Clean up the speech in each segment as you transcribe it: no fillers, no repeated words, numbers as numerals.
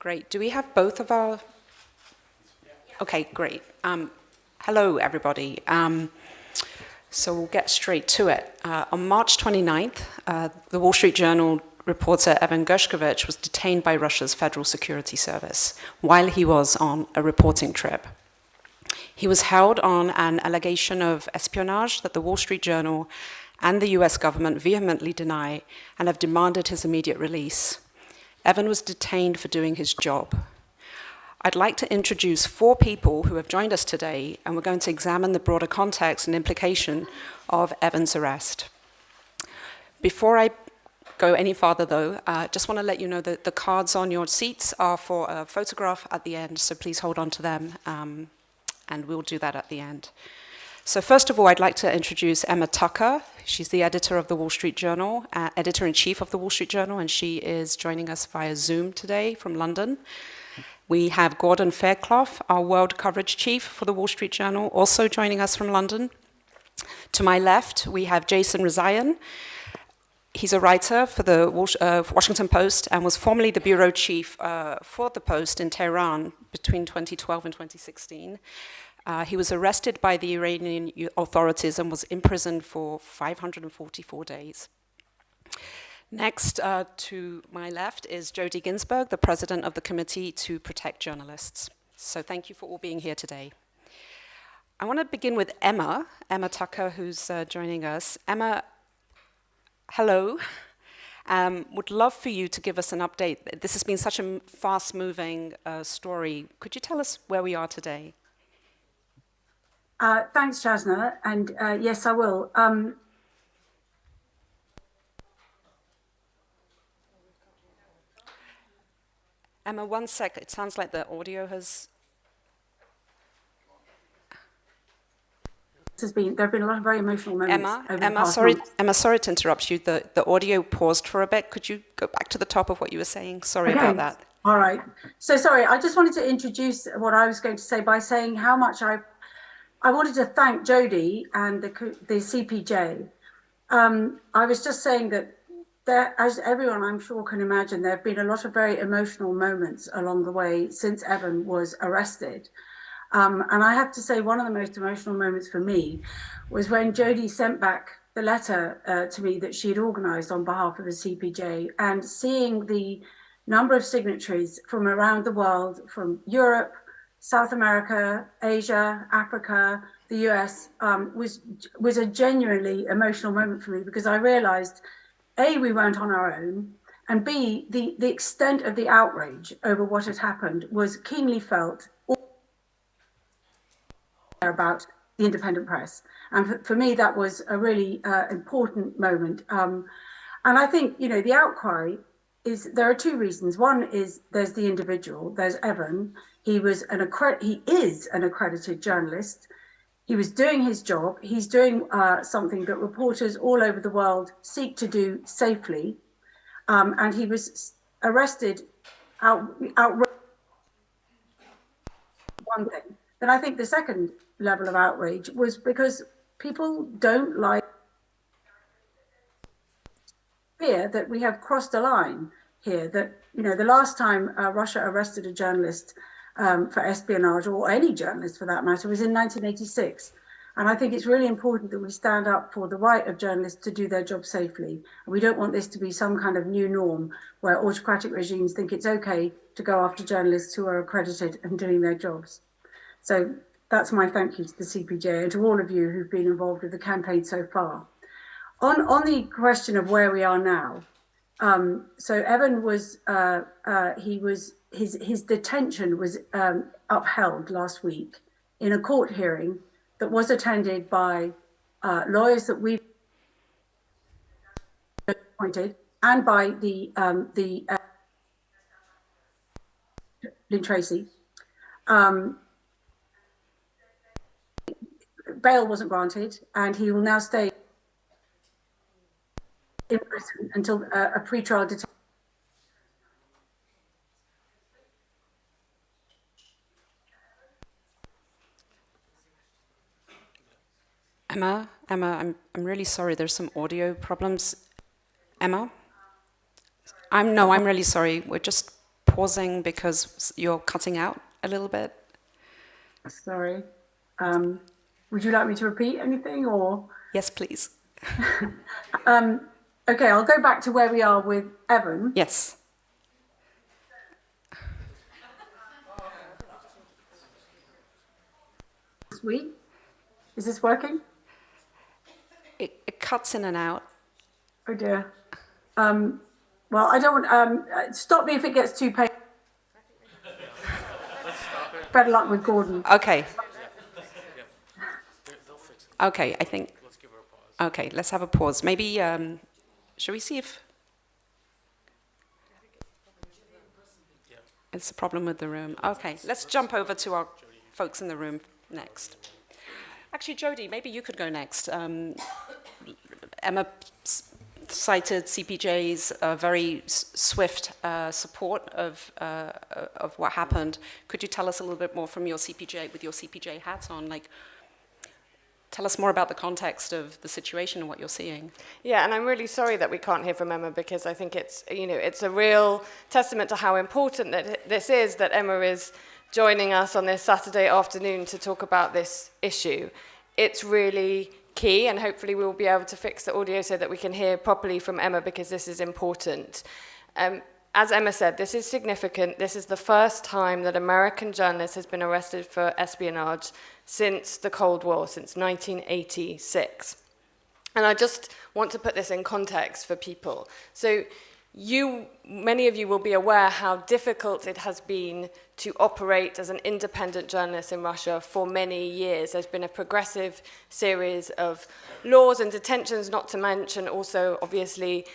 Great. Do we have both of our... Okay, great. Hello, everybody. So we'll get straight to it. On March 29th, the Wall Street Journal reporter Evan Gershkovich was detained by Russia's Federal Security Service while he was on a reporting trip. He was held on an allegation of espionage that the Wall Street Journal and the US government vehemently deny and have demanded his immediate release. Evan was detained for doing his job. I'd like to introduce 4 people who have joined us today, and we're going to examine the broader context and implication of Evan's arrest. Before I go any farther, though, I just want to let you know that the cards on your seats are for a photograph at the end, so please hold on to them, and we'll do that at the end. So first of all, I'd like to introduce Emma Tucker. She's the editor of the Wall Street Journal, editor-in-chief of the Wall Street Journal, and she is joining us via Zoom today from London. We have Gordon Fairclough, our world coverage chief for the Wall Street Journal, also joining us from London. To my left, we have Jason Rezaian. He's a writer for the Washington Post and was formerly the bureau chief for the Post in Tehran between 2012 and 2016. He was arrested by the Iranian authorities and was imprisoned for 544 days. Next to my left is Jody Ginsburg, the president of the Committee to Protect Journalists. So thank you for all being here today. I want to begin with Emma Tucker, who's joining us. Emma, hello. Would love for you to give us an update. This has been such a fast-moving story. Could you tell us where we are today? Thanks, Jasna, and yes, I will. Emma, one sec. It sounds like the audio has... There have been a lot of very emotional moments over the past month. Emma, sorry to interrupt you. The audio paused for a bit. Could you go back to the top of what you were saying? Sorry about that. All right. So sorry, I just wanted to introduce what I was going to say by saying how much I wanted to thank Jody and the CPJ. I was just saying that there, as everyone I'm sure can imagine, there have been a lot of very emotional moments along the way since Evan was arrested. And I have to say one of the most emotional moments for me was when Jody sent back the letter to me that she had organized on behalf of the CPJ, and seeing the number of signatories from around the world, from Europe, South America, Asia, Africa, the US, was a genuinely emotional moment for me, because I realized, A, we weren't on our own, and B, the extent of the outrage over what had happened was keenly felt about the independent press. And for me, that was a really important moment. And I think, you know, the outcry is, there are 2 reasons. One is there's the individual, there's Evan. He is an accredited journalist. He was doing his job. He's doing something that reporters all over the world seek to do safely. And he was arrested one thing. Then I think the second level of outrage was because people don't like fear that we have crossed a line here, that, you know, the last time Russia arrested a journalist for espionage, or any journalist for that matter, was in 1986. And I think it's really important that we stand up for the right of journalists to do their job safely. And we don't want this to be some kind of new norm where autocratic regimes think it's okay to go after journalists who are accredited and doing their jobs. So that's my thank you to the CPJ and to all of you who've been involved with the campaign so far. On the question of where we are now, so Evan was, his detention was upheld last week in a court hearing that was attended by lawyers that we've appointed, and by the Lynn Tracy. Bail wasn't granted, and he will now stay in prison until a pre-trial detention. Emma, I'm really sorry. There's some audio problems. Emma, I'm really sorry. We're just pausing because you're cutting out a little bit. Sorry. Would you like me to repeat anything or? Yes, please. Okay, I'll go back to where we are with Evan. Yes. Sweet. Is this working? It cuts in and out. Oh dear. Well, I don't want, stop me if it gets too painful. Better luck with Gordon. Okay. Okay, I think. Okay, let's have a pause. Maybe, shall we see if it's a problem with the room? Okay, let's jump over to our folks in the room next. Actually, Jody, maybe you could go next. Emma cited CPJ's very swift support of what happened. Could you tell us a little bit more from your CPJ, with your CPJ hat on? Like, tell us more about the context of the situation and what you're seeing. Yeah, and I'm really sorry that we can't hear from Emma, because I think it's, it's a real testament to how important that this is, that Emma is joining us on this Saturday afternoon to talk about this issue. It's really key, and hopefully we will be able to fix the audio so that we can hear properly from Emma, because this is important. As Emma said, this is significant. This is the first time that American journalist has been arrested for espionage since the Cold War, since 1986. And I just want to put this in context for people. So many of you will be aware how difficult it has been to operate as an independent journalist in Russia for many years. There's been a progressive series of laws and detentions, not to mention also, obviously,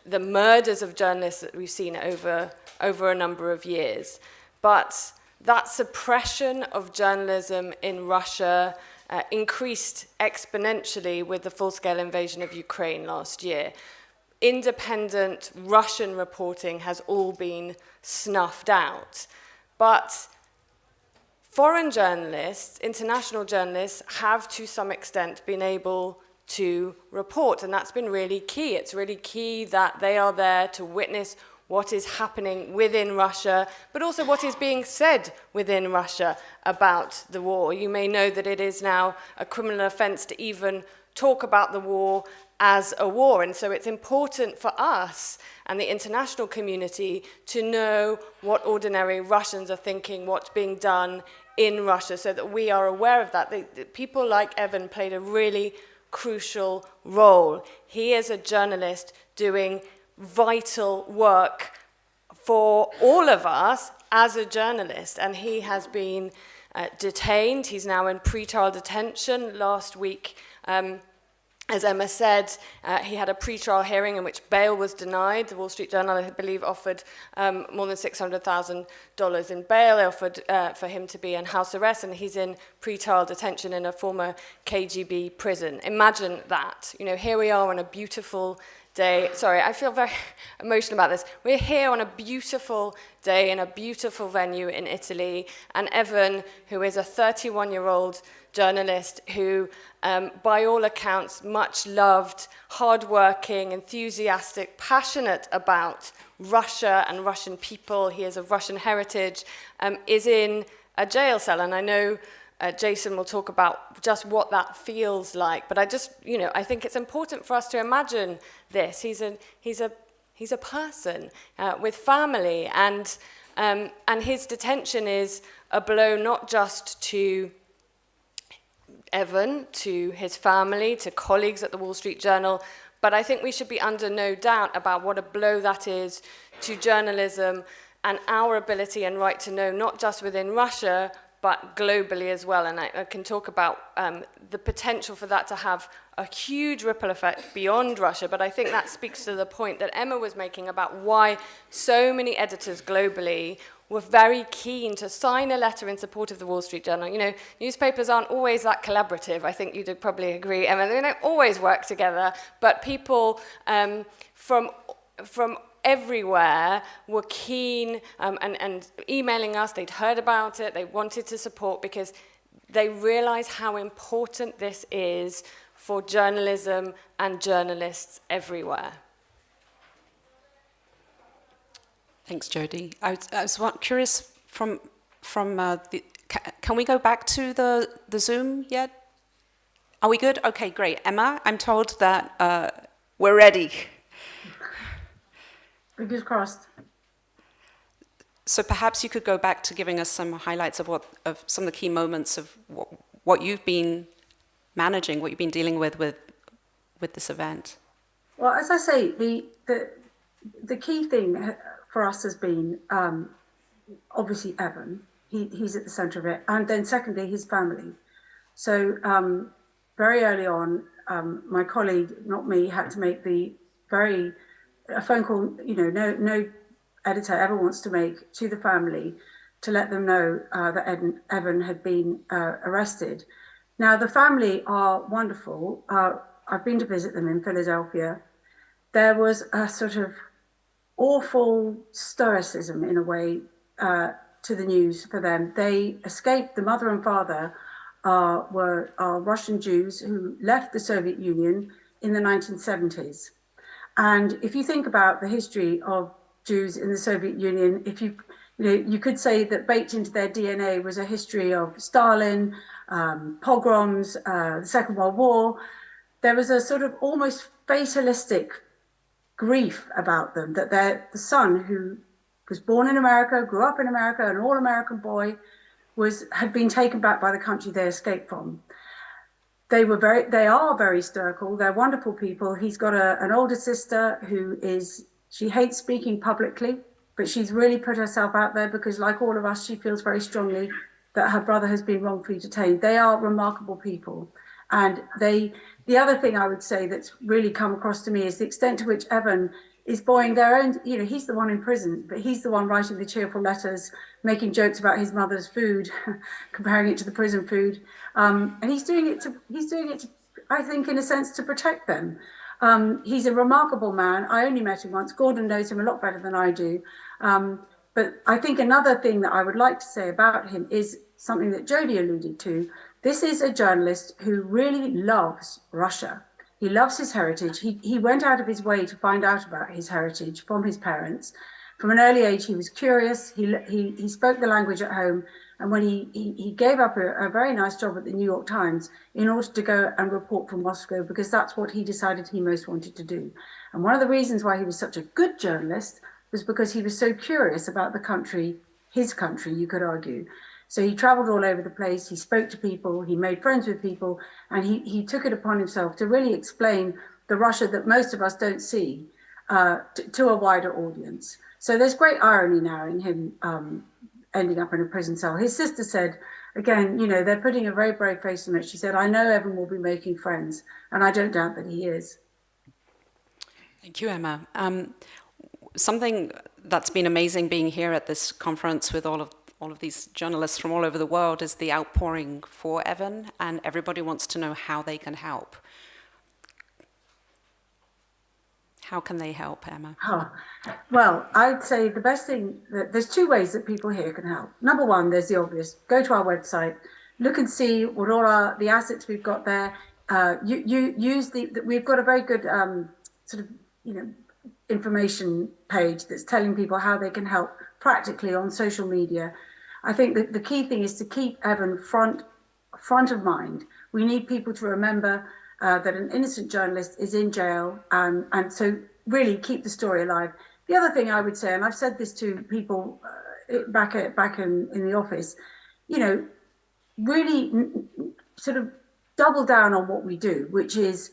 the murders of journalists that we've seen over a number of years. But that suppression of journalism in Russia increased exponentially with the full-scale invasion of Ukraine last year. Independent Russian reporting has all been snuffed out. But foreign journalists, international journalists, have to some extent been able to report, and that's been really key. It's really key that they are there to witness what is happening within Russia, but also what is being said within Russia about the war. You may know that it is now a criminal offense to even talk about the war as a war, and so it's important for us and the international community to know what ordinary Russians are thinking, what's being done in Russia, so that we are aware of that. People like Evan played a really crucial role. He is a journalist doing vital work for all of us as a journalist, and he has been detained. He's now in pre-trial detention. Last week, as Emma said, he had a pre-trial hearing in which bail was denied. The Wall Street Journal, I believe, offered more than $600,000 in bail. They offered for him to be in house arrest, and he's in pre-trial detention in a former KGB prison. Imagine that. Here we are on a beautiful day. Sorry, I feel very emotional about this. We're here on a beautiful day in a beautiful venue in Italy, and Evan, who is a 31-year-old journalist who, by all accounts, much loved, hardworking, enthusiastic, passionate about Russia and Russian people, he is of Russian heritage, is in a jail cell. And I know Jason will talk about just what that feels like, but I think it's important for us to imagine this. He's a person with family, and his detention is a blow not just to Evan, to his family, to colleagues at the Wall Street Journal, but I think we should be under no doubt about what a blow that is to journalism and our ability and right to know, not just within Russia, but globally as well. And I can talk about the potential for that to have a huge ripple effect beyond Russia, but I think that speaks to the point that Emma was making about why so many editors globally were very keen to sign a letter in support of the Wall Street Journal. Newspapers aren't always that collaborative. I think you'd probably agree, Emma. They don't always work together, but people from everywhere were keen and emailing us. They'd heard about it. They wanted to support because they realize how important this is for journalism and journalists everywhere. Thanks, Jodie. I was curious from can we go back to the Zoom yet? Are we good? Okay, great. Emma, I'm told that we're ready. Fingers crossed. So perhaps you could go back to giving us some highlights of some of the key moments of what you've been managing, what you've been dealing with this event. Well, as I say, the key thing for us has been obviously Evan. He's at the centre of it, and then secondly his family. So very early on, my colleague, not me, had to make a phone call. No editor ever wants to make to the family to let them know that Evan had been arrested. Now, the family are wonderful. I've been to visit them in Philadelphia. There was a sort of awful stoicism, in a way, to the news for them. They escaped. The mother and father were Russian Jews who left the Soviet Union in the 1970s. And if you think about the history of Jews in the Soviet Union, you could say that baked into their DNA was a history of Stalin, pogroms, the Second World War. There was a sort of almost fatalistic grief about them, that the son, who was born in America, grew up in America, an all-American boy, had been taken back by the country they escaped from. They are very stoical. They're wonderful people. He's got an older sister she hates speaking publicly, but she's really put herself out there because, like all of us, she feels very strongly that her brother has been wrongfully detained. They are remarkable people. And the other thing I would say that's really come across to me is the extent to which Evan is buying their own, he's the one in prison, but he's the one writing the cheerful letters, making jokes about his mother's food, comparing it to the prison food. And he's doing it to, I think, in a sense, to protect them. He's a remarkable man. I only met him once. Gordon knows him a lot better than I do. But I think another thing that I would like to say about him is something that Jodie alluded to. This is a journalist who really loves Russia. He loves his heritage. He went out of his way to find out about his heritage from his parents. From an early age, he was curious. He spoke the language at home. And when he gave up a very nice job at the New York Times in order to go and report from Moscow, because that's what he decided he most wanted to do. And one of the reasons why he was such a good journalist was because he was so curious about the country, his country, you could argue. So he traveled all over the place, he spoke to people, he made friends with people, and he took it upon himself to really explain the Russia that most of us don't see to a wider audience. So there's great irony now in him ending up in a prison cell. His sister said, again, they're putting a very brave face on it. She said, I know Evan will be making friends, and I don't doubt that he is. Thank you, Emma. Something that's been amazing being here at this conference with all of these journalists from all over the world is the outpouring for Evan, and everybody wants to know how they can help. How can they help, Emma? Well, I'd say the best thing, there's two ways that people here can help. Number one, there's the obvious. Go to our website, look and see what all the assets we've got there. We've got a very good information page that's telling people how they can help practically on social media. I think that the key thing is to keep Evan front of mind. We need people to remember that an innocent journalist is in jail, and so really keep the story alive. The other thing I would say, and I've said this to people back in the office, really sort of double down on what we do, which is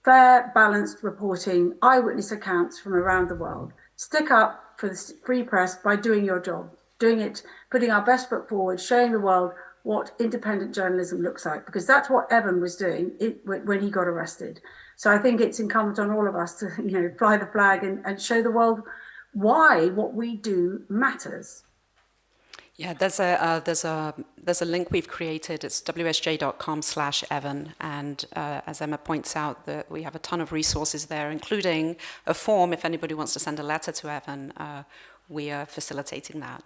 fair, balanced reporting, eyewitness accounts from around the world. Stick up for the free press by doing your job, doing it, putting our best foot forward, showing the world what independent journalism looks like, because that's what Evan was doing when he got arrested. So I think it's incumbent on all of us to, fly the flag and show the world why what we do matters. Yeah, there's a link we've created. It's wsj.com/Evan, and as Emma points out, that we have a ton of resources there, including a form if anybody wants to send a letter to Evan. We are facilitating that.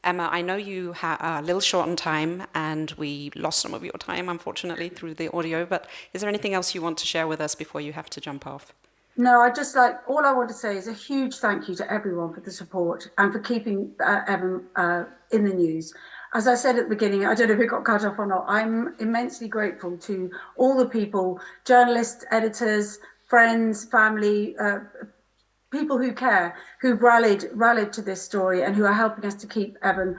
Emma, I know you are a little short on time, and we lost some of your time, unfortunately, through the audio, but is there anything else you want to share with us before you have to jump off? No, all I want to say is a huge thank you to everyone for the support and for keeping Evan in the news. As I said at the beginning, I don't know if it got cut off or not, I'm immensely grateful to all the people, journalists, editors, friends, family, people who care, who've rallied to this story and who are helping us to keep Evan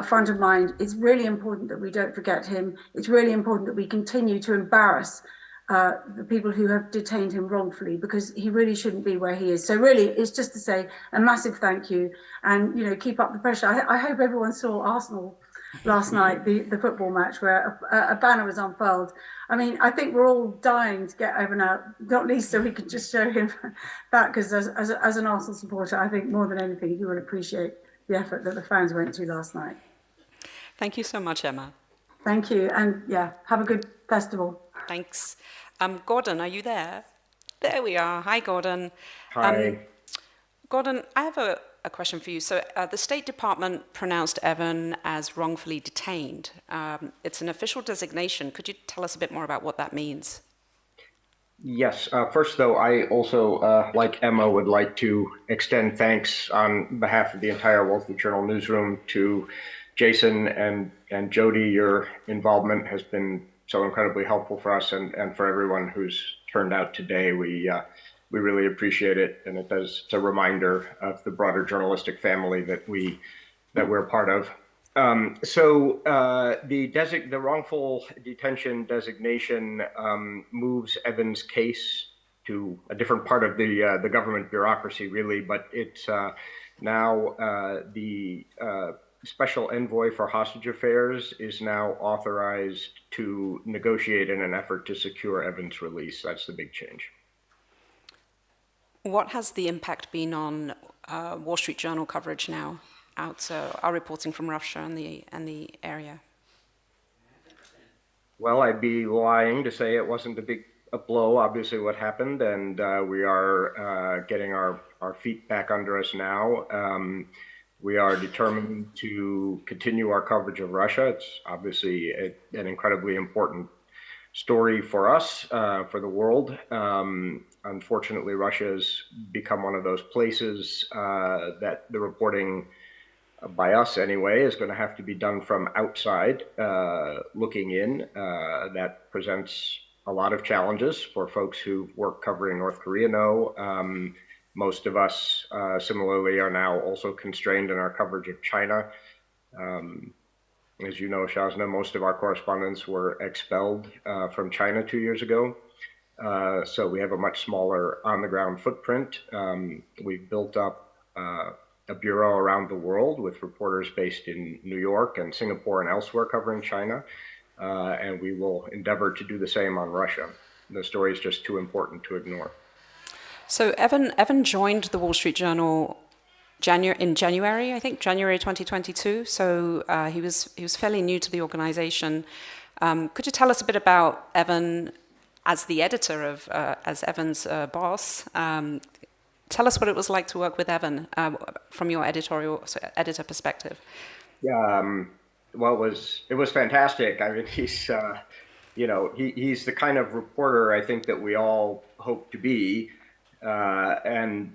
front of mind. It's really important that we don't forget him. It's really important that we continue to embarrass the people who have detained him wrongfully, because he really shouldn't be where he is. So really, it's just to say a massive thank you, and keep up the pressure. I hope everyone saw Arsenal last night, the football match where a banner was unfurled. I mean, I think we're all dying to get Evan out, not least so we can just show him that, because as an Arsenal supporter, I think more than anything, he will appreciate the effort that the fans went to last night. Thank you so much, Emma. Thank you, and yeah, have a good festival. Thanks. Gordon, are you there? There we are. Hi, Gordon. Hi. Gordon, I have a question for you. So the State Department pronounced Evan as wrongfully detained. It's an official designation. Could you tell us a bit more about what that means? Yes. First, though, I also, like Emma, would like to extend thanks on behalf of the entire Wall Street Journal newsroom to Jason and Jody. Your involvement has been so incredibly helpful for us and for everyone who's turned out today. We really appreciate it, and it's a reminder of the broader journalistic family that we're part of. The wrongful detention designation moves Evan's case to a different part of the government bureaucracy, really, but it's now the Special Envoy for Hostage Affairs is now authorized to negotiate in an effort to secure Evan's release. That's the big change. What has the impact been on Wall Street Journal coverage now? Our reporting from Russia and the area. Well, I'd be lying to say it wasn't a blow, obviously, what happened, and we are getting our feet back under us now. We are determined to continue our coverage of Russia. It's obviously an incredibly important story for us, for the world. Unfortunately, Russia has become one of those places that the reporting, by us anyway, is going to have to be done from outside, looking in. That presents a lot of challenges for folks who work covering North Korea know. Most of us, similarly, are now also constrained in our coverage of China. As you know, Shazna, most of our correspondents were expelled from China 2 years ago. So we have a much smaller on-the-ground footprint. We've built up a bureau around the world with reporters based in New York and Singapore and elsewhere covering China. And we will endeavor to do the same on Russia. The story is just too important to ignore. So Evan joined the Wall Street Journal in January, I think, January 2022. So he was fairly new to the organization. Could you tell us a bit about Evan as the editor as Evan's boss? Tell us what it was like to work with Evan from your editor perspective. Yeah, well, it was fantastic. I mean, he's he's the kind of reporter I think that we all hope to be, and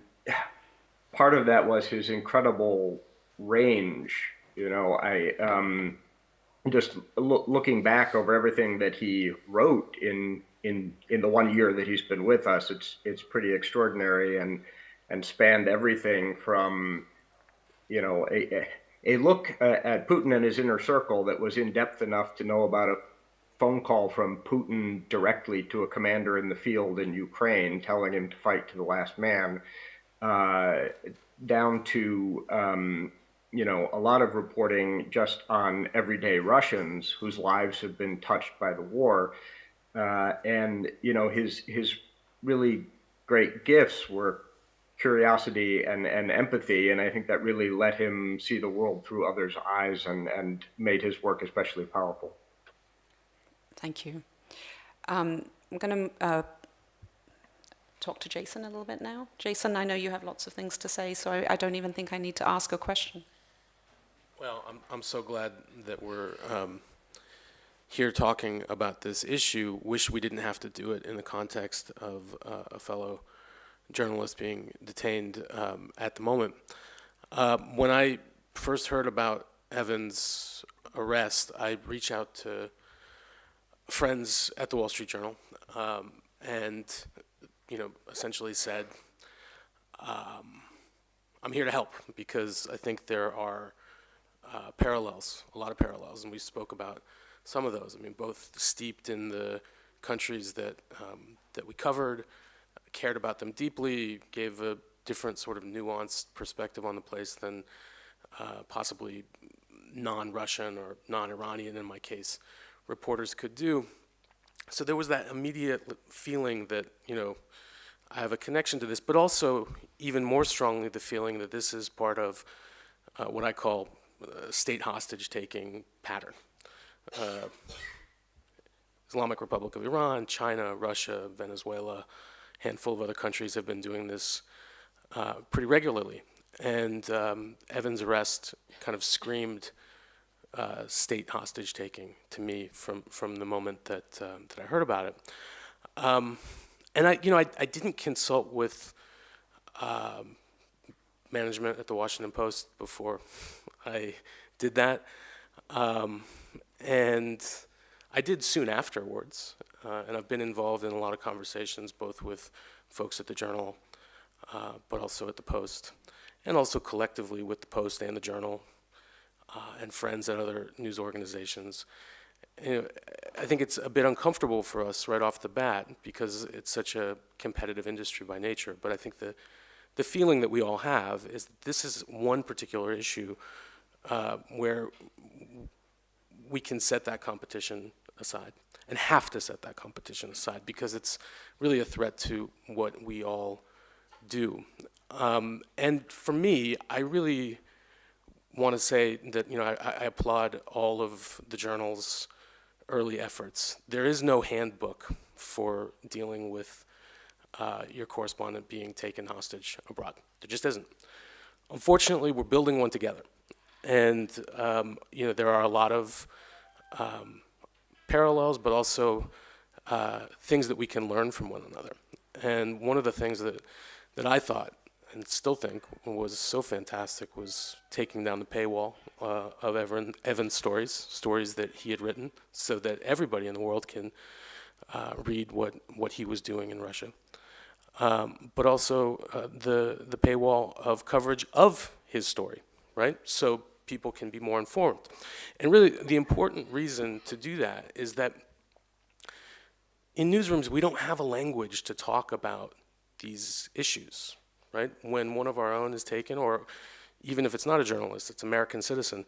part of that was his incredible range. I just looking back over everything that he wrote in the 1 year that he's been with us, it's pretty extraordinary and spanned everything from a look at Putin and his inner circle that was in depth enough to know about a phone call from Putin directly to a commander in the field in Ukraine telling him to fight to the last man, down to a lot of reporting just on everyday Russians whose lives have been touched by the war. And his really great gifts were curiosity and empathy, and I think that really let him see the world through others' eyes and made his work especially powerful. Thank you. I'm going to talk to Jason a little bit now. Jason, I know you have lots of things to say, so I don't even think I need to ask a question. Well, I'm so glad that we're here talking about this issue. Wish we didn't have to do it in the context of a fellow journalists being detained at the moment. When I first heard about Evan's arrest, I reached out to friends at the Wall Street Journal and, essentially said, I'm here to help because I think there are parallels, a lot of parallels, and we spoke about some of those. I mean, both steeped in the countries that we covered, cared about them deeply, gave a different sort of nuanced perspective on the place than possibly non-Russian or non-Iranian, in my case, reporters could do. So there was that immediate feeling that, I have a connection to this, but also even more strongly the feeling that this is part of what I call state hostage-taking pattern. Islamic Republic of Iran, China, Russia, Venezuela, a handful of other countries have been doing this pretty regularly. And Evan's arrest kind of screamed state hostage-taking to me from the moment that I heard about it. And I didn't consult with management at the Washington Post before I did that. And I did soon afterwards. And I've been involved in a lot of conversations, both with folks at the Journal, but also at the Post, and also collectively with the Post and the Journal, and friends at other news organizations. I think it's a bit uncomfortable for us right off the bat because it's such a competitive industry by nature. But I think the feeling that we all have is that this is one particular issue where we can set that competition aside and have to set that competition aside because it's really a threat to what we all do. And for me, I really want to say that I applaud all of the Journal's early efforts. There is no handbook for dealing with your correspondent being taken hostage abroad. There just isn't. Unfortunately, we're building one together. And there are a lot of parallels, but also things that we can learn from one another. And one of the things that I thought and still think was so fantastic was taking down the paywall of Evan's stories that he had written, so that everybody in the world can read what he was doing in Russia. But also the paywall of coverage of his story, right? So people can be more informed. And really, the important reason to do that is that in newsrooms, we don't have a language to talk about these issues, right? When one of our own is taken, or even if it's not a journalist, it's an American citizen,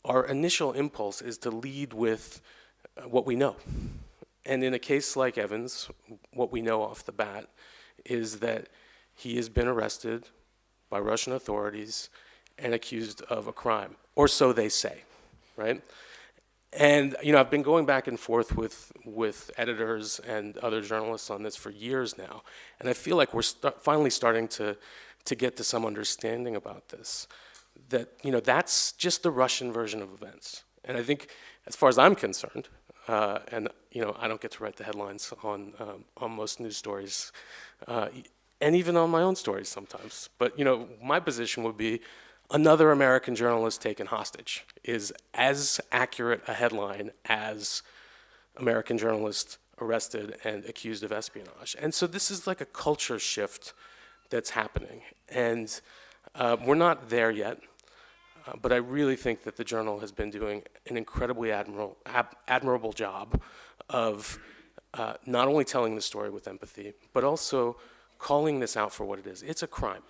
our initial impulse is to lead with what we know. And in a case like Evan's, what we know off the bat is that he has been arrested by Russian authorities and accused of a crime, or so they say, right? And I've been going back and forth with editors and other journalists on this for years now, and I feel like we're finally starting to get to some understanding about this. That that's just the Russian version of events, and I think, as far as I'm concerned, and I don't get to write the headlines on most news stories, and even on my own stories sometimes. But my position would be, another American journalist taken hostage is as accurate a headline as American journalist arrested and accused of espionage. And so this is like a culture shift that's happening. And we're not there yet, but I really think that the Journal has been doing an incredibly admirable job of not only telling the story with empathy, but also calling this out for what it is. It's a crime.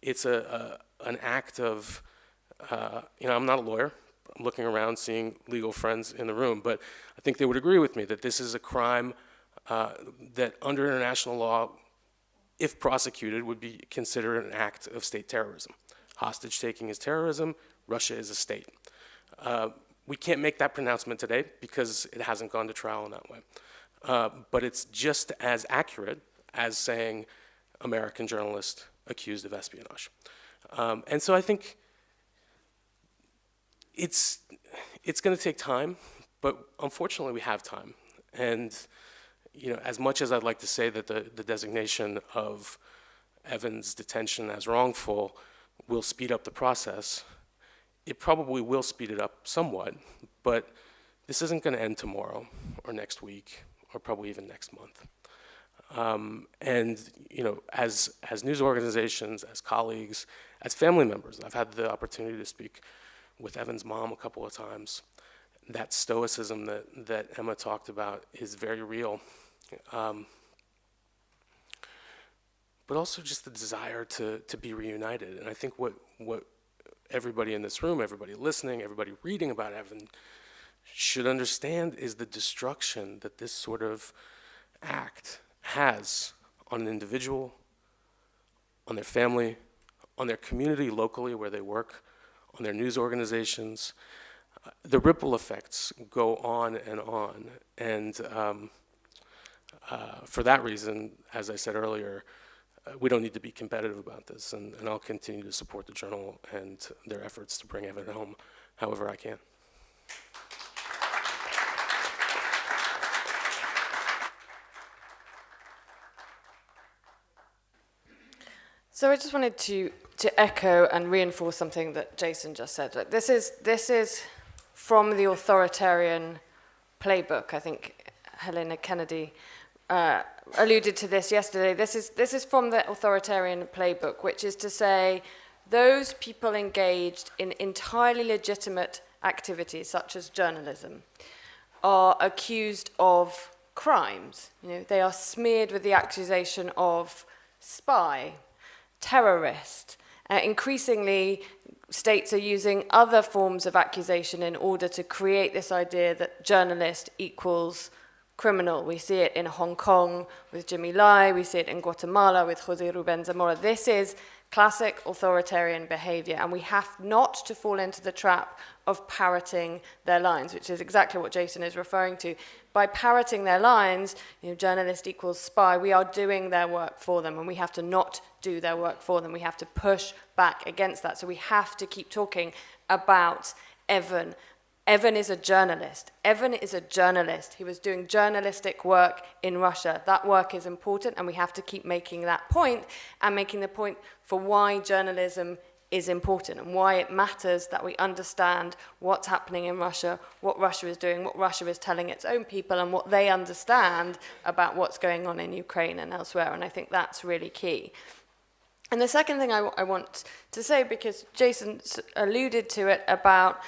It's an act of, I'm not a lawyer. I'm looking around, seeing legal friends in the room, but I think they would agree with me that this is a crime that under international law, if prosecuted, would be considered an act of state terrorism. Hostage-taking is terrorism. Russia is a state. We can't make that pronouncement today because it hasn't gone to trial in that way. But it's just as accurate as saying American journalist accused of espionage. And so I think it's going to take time, but unfortunately we have time. And as much as I'd like to say that the designation of Evan's detention as wrongful will speed up the process, it probably will speed it up somewhat, but this isn't going to end tomorrow or next week or probably even next month. And as news organizations, as colleagues, as family members, I've had the opportunity to speak with Evan's mom a couple of times. That stoicism that Emma talked about is very real. But also just the desire to be reunited. And I think what everybody in this room, everybody listening, everybody reading about Evan should understand is the destruction that this sort of act has on an individual, on their family, on their community locally where they work, on their news organizations. The ripple effects go on and on. And for that reason, as I said earlier, we don't need to be competitive about this, and I'll continue to support the Journal and their efforts to bring Evan home however I can. So I just wanted to echo and reinforce something that Jason just said. Like, this is from the authoritarian playbook. I think Helena Kennedy alluded to this yesterday. This is from the authoritarian playbook, which is to say those people engaged in entirely legitimate activities, such as journalism, are accused of crimes. They are smeared with the accusation of spy, terrorist. Increasingly, states are using other forms of accusation in order to create this idea that journalist equals criminal. We see it in Hong Kong with Jimmy Lai. We see it in Guatemala with Jose Ruben Zamora. This is classic authoritarian behavior, and we have not to fall into the trap of parroting their lines, which is exactly what Jason is referring to. By parroting their lines, journalist equals spy, we are doing their work for them, and we have to not do their work for them. We have to push back against that. So we have to keep talking about Evan. Evan is a journalist. Evan is a journalist. He was doing journalistic work in Russia. That work is important, and we have to keep making that point and making the point for why journalism is important and why it matters that we understand what's happening in Russia, what Russia is doing, what Russia is telling its own people, and what they understand about what's going on in Ukraine and elsewhere. And I think that's really key. And the second thing I want to say, because Jason alluded to it about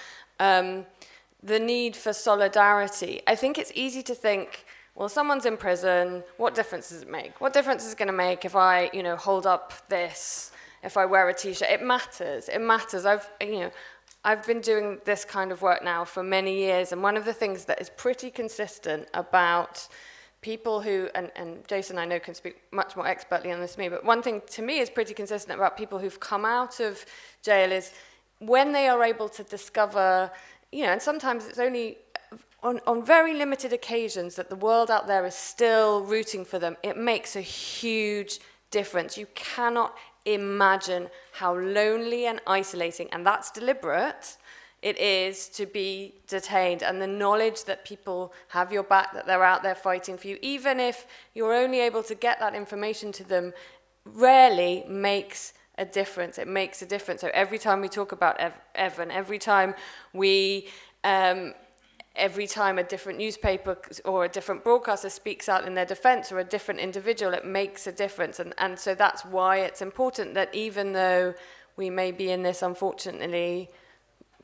the need for solidarity. I think it's easy to think, well, someone's in prison, what difference does it make? What difference is it going to make if I, hold up this, if I wear a t-shirt? It matters. It matters. I've been doing this kind of work now for many years, and one of the things that is pretty consistent about people who, and Jason I know can speak much more expertly on this than me, but one thing to me is pretty consistent about people who've come out of jail is when they are able to discover, and sometimes it's only on very limited occasions that the world out there is still rooting for them, it makes a huge difference. You cannot imagine how lonely and isolating, and that's deliberate, it is to be detained, and the knowledge that people have your back, that they're out there fighting for you, even if you're only able to get that information to them, rarely makes a difference. It makes a difference. So every time we talk about Evan, every time a different newspaper or a different broadcaster speaks out in their defense, or a different individual, it makes a difference. And so that's why it's important that even though we may be in this, unfortunately,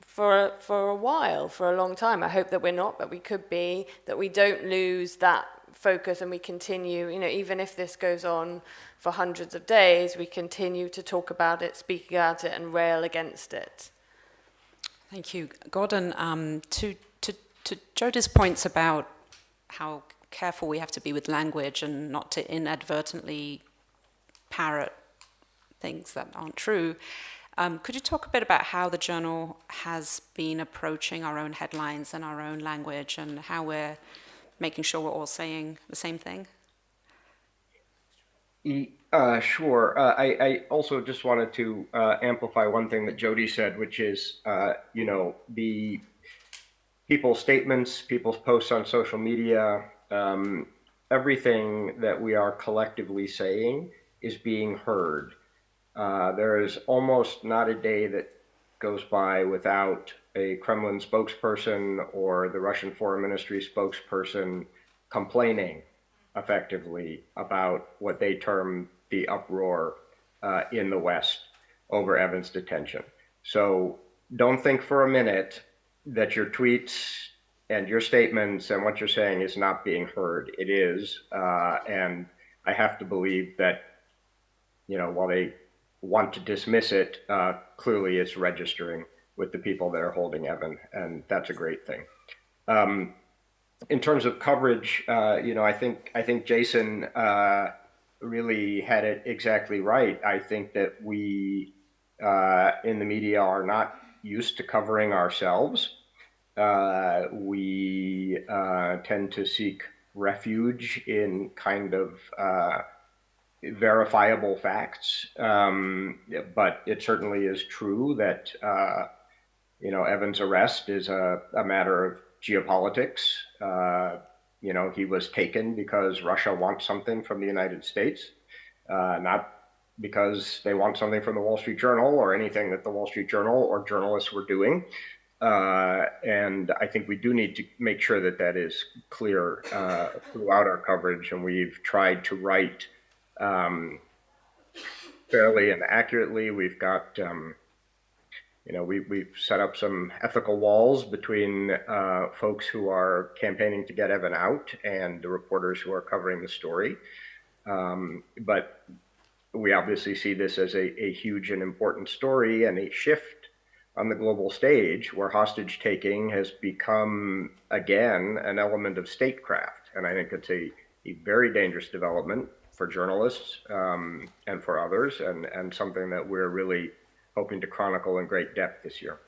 for a while, for a long time, I hope that we're not, but we could be, that we don't lose that focus and we continue, even if this goes on for hundreds of days, we continue to talk about it, speak about it, and rail against it. Thank you. Gordon, to Jodi's points about how careful we have to be with language and not to inadvertently parrot things that aren't true, could you talk a bit about how the Journal has been approaching our own headlines and our own language, and how we're making sure we're all saying the same thing? Sure. I also just wanted to amplify one thing that Jodi said, which is, the people's statements, people's posts on social media, everything that we are collectively saying is being heard. There is almost not a day that goes by without a Kremlin spokesperson or the Russian Foreign Ministry spokesperson complaining effectively about what they term the uproar in the West over Evan's detention. So don't think for a minute that your tweets and your statements and what you're saying is not being heard. It is, and I have to believe that, while they want to dismiss it, clearly it's registering with the people that are holding Evan, and that's a great thing. In terms of coverage, I think Jason really had it exactly right. I think that we in the media are not used to covering ourselves. We tend to seek refuge in kind of verifiable facts, but it certainly is true that Evan's arrest is a matter of geopolitics. He was taken because Russia wants something from the United States, not because they want something from the Wall Street Journal or anything that the Wall Street Journal or journalists were doing. And I think we do need to make sure that that is clear throughout our coverage, and we've tried to write fairly and accurately. We've got, we've set up some ethical walls between folks who are campaigning to get Evan out and the reporters who are covering the story. But we obviously see this as a huge and important story and a shift on the global stage where hostage taking has become, again, an element of statecraft. And I think it's a very dangerous development for journalists and for others, and something that we're really hoping to chronicle in great depth this year.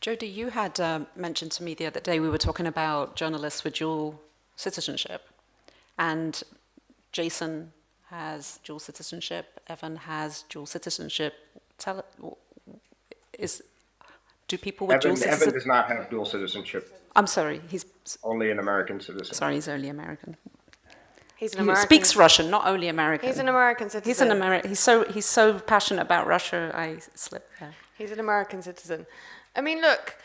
Jody, you had mentioned to me the other day, we were talking about journalists with dual citizenship, and Jason has dual citizenship, Evan has dual citizenship. Do people with dual citizenship? Evan does not have dual citizenship. I'm sorry, he's only an American citizen. Sorry, he's only American. He's an American. He speaks Russian, not only American. He's an American citizen. He's an American. He's so passionate about Russia. I slipped there. He's an American citizen. I mean, look,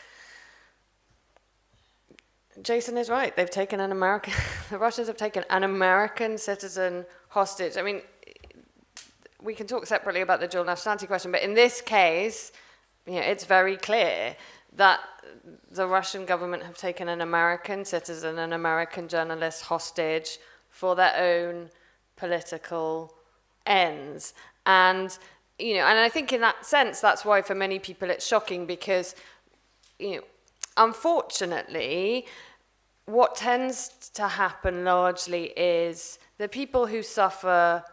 Jason is right. They've taken an American. The Russians have taken an American citizen hostage. I mean, we can talk separately about the dual nationality question, but in this case, it's very clear that the Russian government have taken an American citizen, an American journalist hostage for their own political ends. And, and I think in that sense, that's why for many people it's shocking because, unfortunately, what tends to happen largely is the people who suffer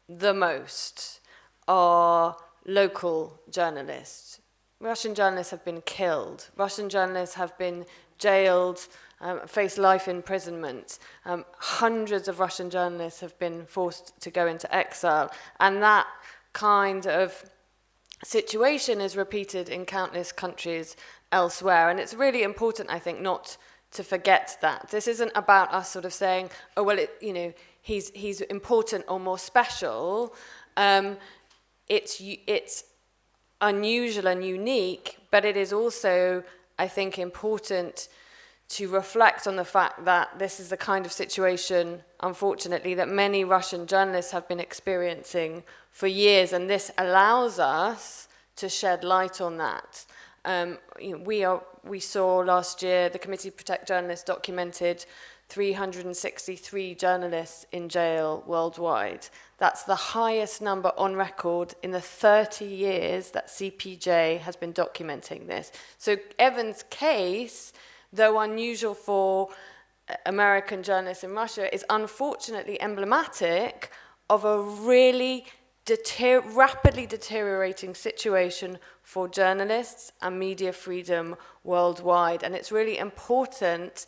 the most are local journalists. Russian journalists have been killed. Russian journalists have been jailed, face life imprisonment. Hundreds of Russian journalists have been forced to go into exile. And that kind of situation is repeated in countless countries elsewhere. And it's really important, I think, not to forget that. This isn't about us sort of saying, oh, well, he's important or more special. It's unusual and unique, but it is also, I think, important to reflect on the fact that this is the kind of situation, unfortunately, that many Russian journalists have been experiencing for years, and this allows us to shed light on that. We saw last year the Committee to Protect Journalists documented 363 journalists in jail worldwide. That's the highest number on record in the 30 years that CPJ has been documenting this. So Evan's case, though unusual for American journalists in Russia, is unfortunately emblematic of a really rapidly deteriorating situation for journalists and media freedom worldwide. And it's really important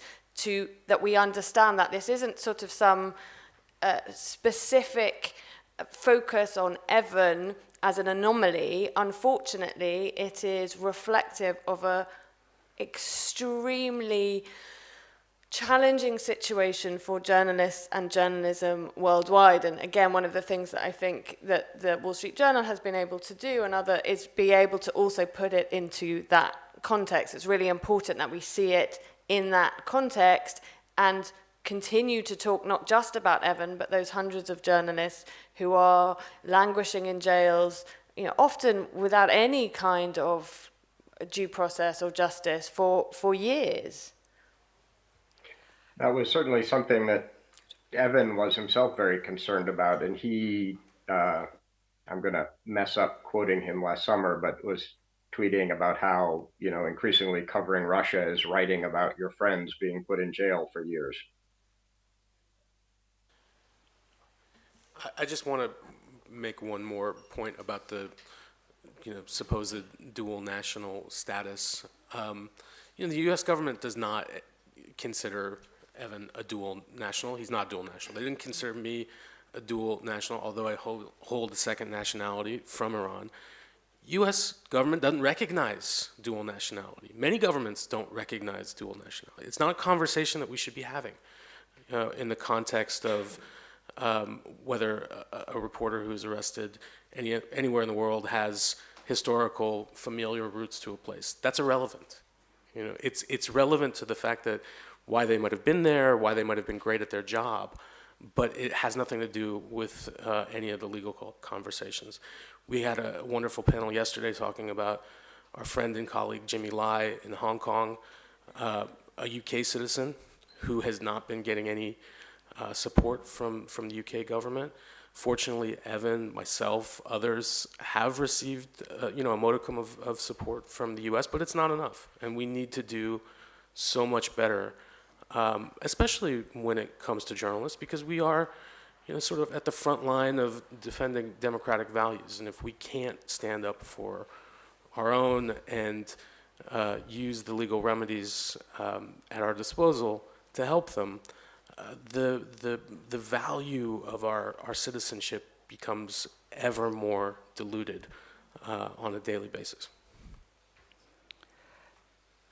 that we understand that this isn't sort of some specific focus on Evan as an anomaly. Unfortunately, it is reflective of a extremely challenging situation for journalists and journalism worldwide. And again, one of the things that I think that the Wall Street Journal has been able to do and other is be able to also put it into that context. It's really important that we see it in that context and continue to talk not just about Evan, but those hundreds of journalists who are languishing in jails, you know, often without any kind of due process or justice for years. That was certainly something that Evan was himself very concerned about, and he, I'm going to mess up quoting him last summer, but was tweeting about how, you know, increasingly covering Russia is writing about your friends being put in jail for years. I just want to make one more point about the, you know, supposed dual national status. You know, the U.S. government does not consider Evan a dual national. He's not dual national. They didn't consider me a dual national, although I hold a second nationality from Iran. U.S. government doesn't recognize dual nationality. Many governments don't recognize dual nationality. It's not a conversation that we should be having in the context of whether a reporter who's arrested anywhere in the world has historical familial roots to a place. That's irrelevant. You know, it's relevant to the fact that why they might have been there, why they might have been great at their job, but it has nothing to do with any of the legal conversations. We had a wonderful panel yesterday talking about our friend and colleague Jimmy Lai in Hong Kong, a UK citizen who has not been getting any support from the UK government. Fortunately, Evan, myself, others have received you know, a modicum of support from the US, but it's not enough. And we need to do so much better, especially when it comes to journalists, because we are, you know, sort of at the front line of defending democratic values. And if we can't stand up for our own and use the legal remedies at our disposal to help them, the value of our citizenship becomes ever more diluted on a daily basis.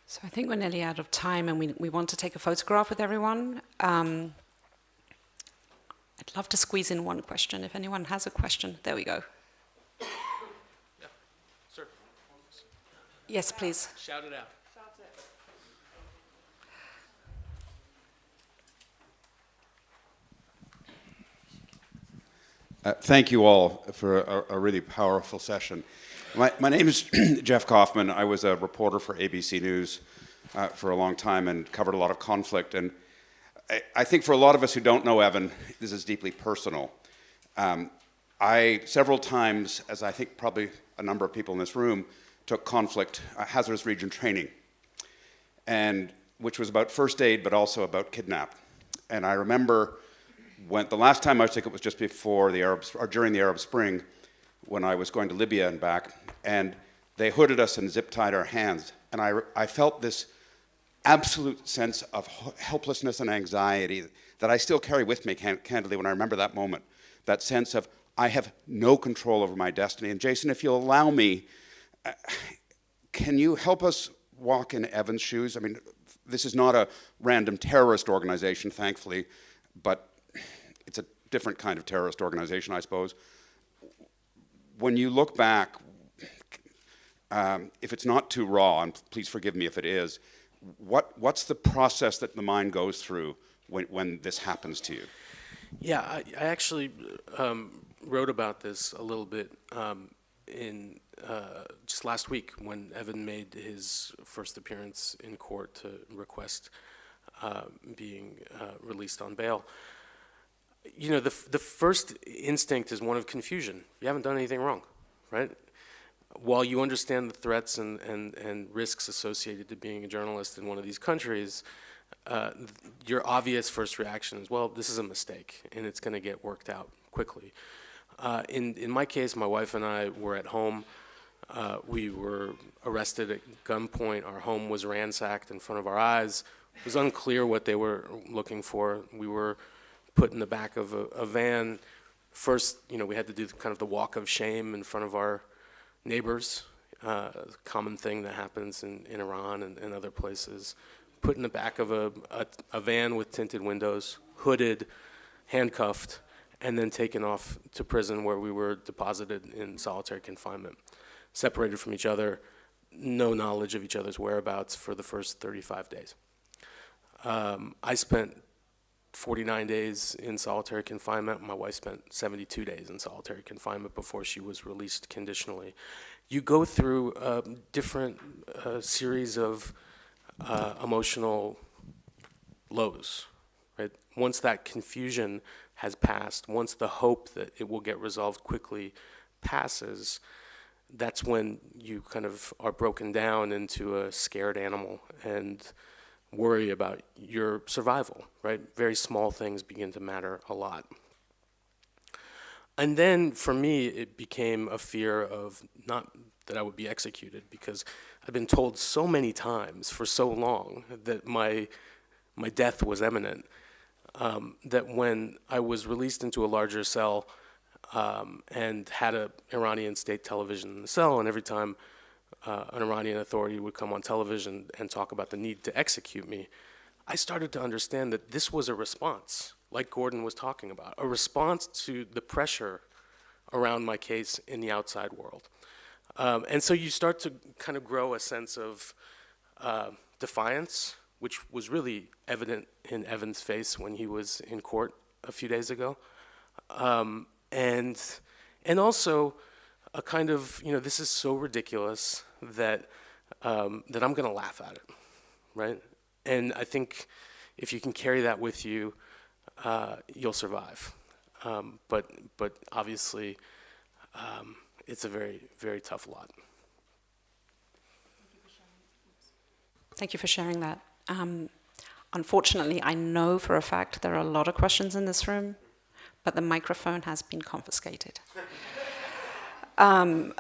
So I think we're nearly out of time, and we want to take a photograph with everyone. I'd love to squeeze in one question. If anyone has a question, there we go. Yeah, sir. Yes, please. Shout it out. Thank you all for a really powerful session. My name is Jeff Kaufman. I was a reporter for ABC News for a long time and covered a lot of conflict. And I think for a lot of us who don't know Evan, this is deeply personal. I, several times, as I think probably a number of people in this room, took conflict hazardous region training, and which was about first aid, but also about kidnap. And I remember when the last time I took it was just before during the Arab Spring, when I was going to Libya and back, and they hooded us and zip-tied our hands. And I felt this absolute sense of helplessness and anxiety that I still carry with me, candidly, when I remember that moment. That sense of, I have no control over my destiny. And Jason, if you'll allow me, can you help us walk in Evan's shoes? I mean, this is not a random terrorist organization, thankfully, but it's a different kind of terrorist organization, I suppose. When you look back, if it's not too raw, and please forgive me if it is, what's the process that the mind goes through when this happens to you? Yeah, I actually wrote about this a little bit in just last week when Evan made his first appearance in court to request being released on bail. You know, the first instinct is one of confusion. You haven't done anything wrong, right? While you understand the threats and risks associated to being a journalist in one of these countries, your obvious first reaction is, well, this is a mistake, and it's going to get worked out quickly. In my case, my wife and I were at home. We were arrested at gunpoint. Our home was ransacked in front of our eyes. It was unclear what they were looking for. We were put in the back of a van. First, you know, we had to do kind of the walk of shame in front of our neighbors, a common thing that happens in Iran and other places. put in the back of a van with tinted windows, hooded, handcuffed, and then taken off to prison where we were deposited in solitary confinement, separated from each other, no knowledge of each other's whereabouts for the first 35 days. I spent 49 days in solitary confinement. My wife spent 72 days in solitary confinement before she was released conditionally. You go through a different series of emotional lows, right? Once that confusion has passed, once the hope that it will get resolved quickly passes, that's when you kind of are broken down into a scared animal and worry about your survival, right? Very small things begin to matter a lot. And then for me, it became a fear of not that I would be executed, because I've been told so many times for so long that my death was imminent, that when I was released into a larger cell and had an Iranian state television in the cell, and every time an Iranian authority would come on television and talk about the need to execute me, I started to understand that this was a response, like Gordon was talking about, a response to the pressure around my case in the outside world. And so you start to kind of grow a sense of defiance, which was really evident in Evan's face when he was in court a few days ago. And also a kind of, this is so ridiculous that that I'm gonna laugh at it, right? And I think if you can carry that with you, you'll survive. But obviously, it's a very, very tough lot. Thank you for sharing that. Unfortunately, I know for a fact there are a lot of questions in this room, but the microphone has been confiscated.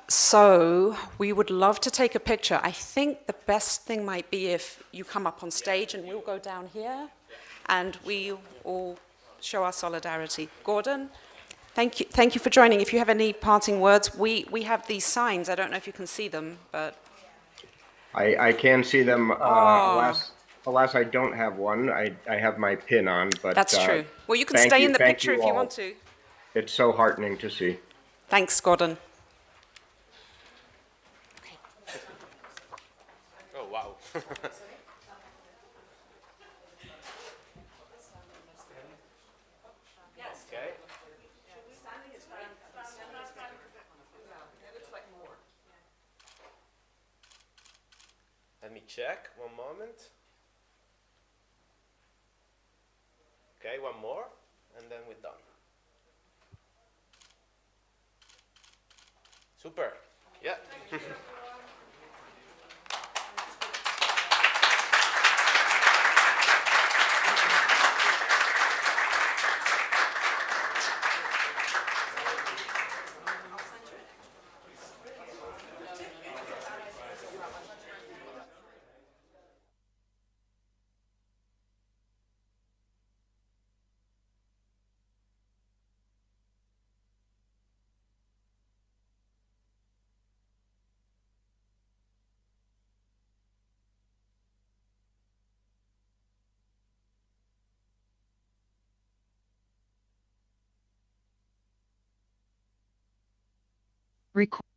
So we would love to take a picture. I think the best thing might be if you come up on stage and we'll go down here and we all show our solidarity. Gordon, thank you for joining. If you have any parting words, we have these signs. I don't know if you can see them, but... I can see them. Alas, I don't have one. I have my pin on, but... That's true. Well, you can stay in the picture if you want to. It's so heartening to see. Thanks, Gordon. Oh, wow. Okay. Let me check, one moment. Okay, one more, and then we're done. Super, yeah. Record.